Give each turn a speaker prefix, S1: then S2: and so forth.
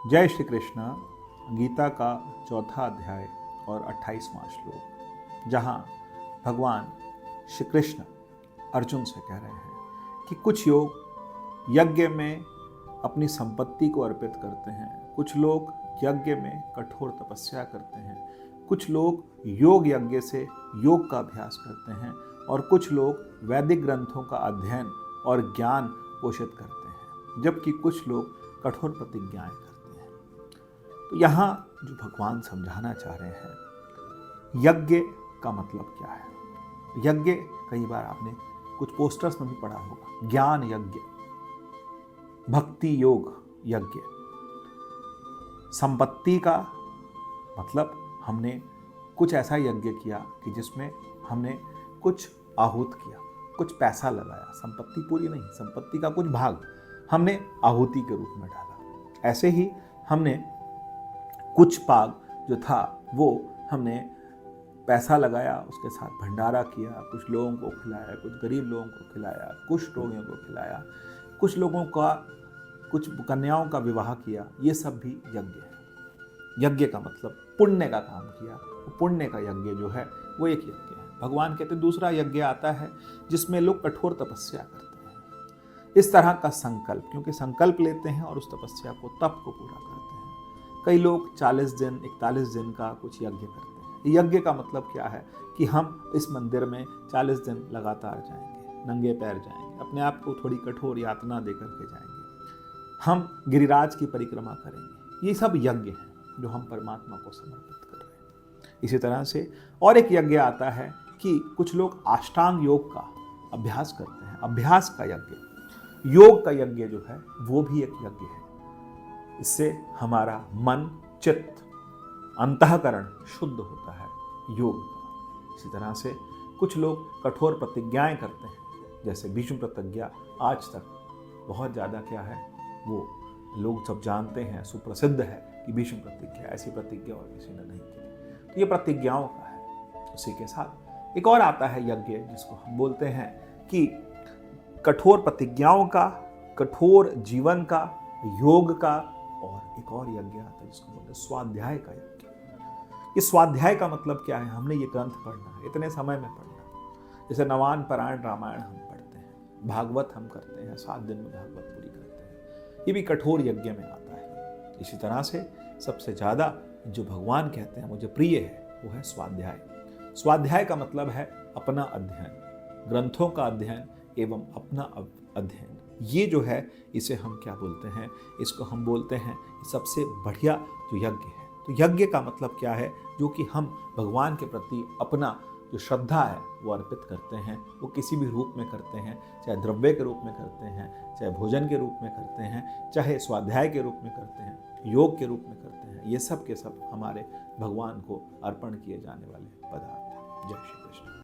S1: जय श्री कृष्ण। गीता का चौथा अध्याय और 28वां श्लोक, जहाँ भगवान श्री कृष्ण अर्जुन से कह रहे हैं कि कुछ लोग यज्ञ में अपनी संपत्ति को अर्पित करते हैं, कुछ लोग यज्ञ में कठोर तपस्या करते हैं, कुछ लोग योग यज्ञ से योग का अभ्यास करते हैं और कुछ लोग वैदिक ग्रंथों का अध्ययन और ज्ञान पोषित करते हैं, जबकि कुछ लोग कठोर प्रतिज्ञाएं करते हैं। तो यहाँ जो भगवान समझाना चाह रहे हैं, यज्ञ का मतलब क्या है। यज्ञ कई बार आपने कुछ पोस्टर्स में भी पढ़ा होगा, ज्ञान यज्ञ, भक्ति योग यज्ञ। संपत्ति का मतलब हमने कुछ ऐसा यज्ञ किया कि जिसमें हमने कुछ आहूत किया, कुछ पैसा लगाया। संपत्ति पूरी नहीं, संपत्ति का कुछ भाग हमने आहुति के रूप में डाला। ऐसे ही हमने कुछ भाग जो था वो हमने पैसा लगाया, उसके साथ भंडारा किया, कुछ लोगों को खिलाया, कुछ गरीब लोगों को खिलाया, कुछ रोगियों को खिलाया, कुछ लोगों का, कुछ कन्याओं का विवाह किया। ये सब भी यज्ञ है। यज्ञ का मतलब पुण्य का काम किया। पुण्य का यज्ञ जो है वो एक यज्ञ है। भगवान कहते हैं दूसरा यज्ञ आता है जिसमें लोग कठोर तपस्या करते हैं। इस तरह का संकल्प, क्योंकि संकल्प लेते हैं और उस तपस्या को, तप को पूरा करते हैं। कई लोग 40 दिन 41 दिन का कुछ यज्ञ करते हैं। यज्ञ का मतलब क्या है कि हम इस मंदिर में 40 दिन लगातार जाएंगे, नंगे पैर जाएंगे, अपने आप को थोड़ी कठोर यातना दे करके जाएंगे, हम गिरिराज की परिक्रमा करेंगे। ये सब यज्ञ हैं जो हम परमात्मा को समर्पित कर रहे हैं। इसी तरह से और एक यज्ञ आता है कि कुछ लोग अष्टांग योग का अभ्यास करते हैं, अभ्यास का यज्ञ। योग का यज्ञ जो है वो भी एक यज्ञ है। इससे हमारा मन, चित्त, अंतःकरण शुद्ध होता है योग का। इसी तरह से कुछ लोग कठोर प्रतिज्ञाएं करते हैं, जैसे भीष्म प्रतिज्ञा आज तक बहुत ज़्यादा क्या है वो लोग सब जानते हैं, सुप्रसिद्ध है कि भीष्म प्रतिज्ञा, ऐसी प्रतिज्ञा और किसी ने नहीं की। तो ये प्रतिज्ञाओं का है। उसी के साथ एक और आता है यज्ञ जिसको हम बोलते हैं कि कठोर प्रतिज्ञाओं का, कठोर जीवन का, योग का, और एक और यज्ञ आता है जिसको बोलते हैं स्वाध्याय का यज्ञ। ये स्वाध्याय का मतलब क्या है? हमने ये ग्रंथ पढ़ना है, इतने समय में पढ़ना। जैसे नवान पारायण रामायण हम पढ़ते हैं, भागवत हम करते हैं, 7 दिन में भागवत पूरी करते हैं। ये भी कठोर यज्ञ में आता है। इसी तरह से सबसे ज़्यादा जो भगवान कहते हैं मुझे प्रिय है वो है स्वाध्याय। स्वाध्याय का मतलब है अपना अध्ययन, ग्रंथों का अध्ययन एवं अपना अध्ययन। ये जो है इसे हम क्या बोलते हैं? इसको हम बोलते हैं सबसे बढ़िया जो यज्ञ है। तो यज्ञ का मतलब क्या है? जो कि हम भगवान के प्रति अपना जो श्रद्धा है वो अर्पित करते हैं। वो किसी भी रूप में करते हैं, चाहे द्रव्य के रूप में करते हैं, चाहे भोजन के रूप में करते हैं, चाहे स्वाध्याय के रूप में करते हैं, योग के रूप में करते हैं। ये सब के सब हमारे भगवान को अर्पण किए जाने वाले पदार्थ हैं। जय श्री कृष्ण।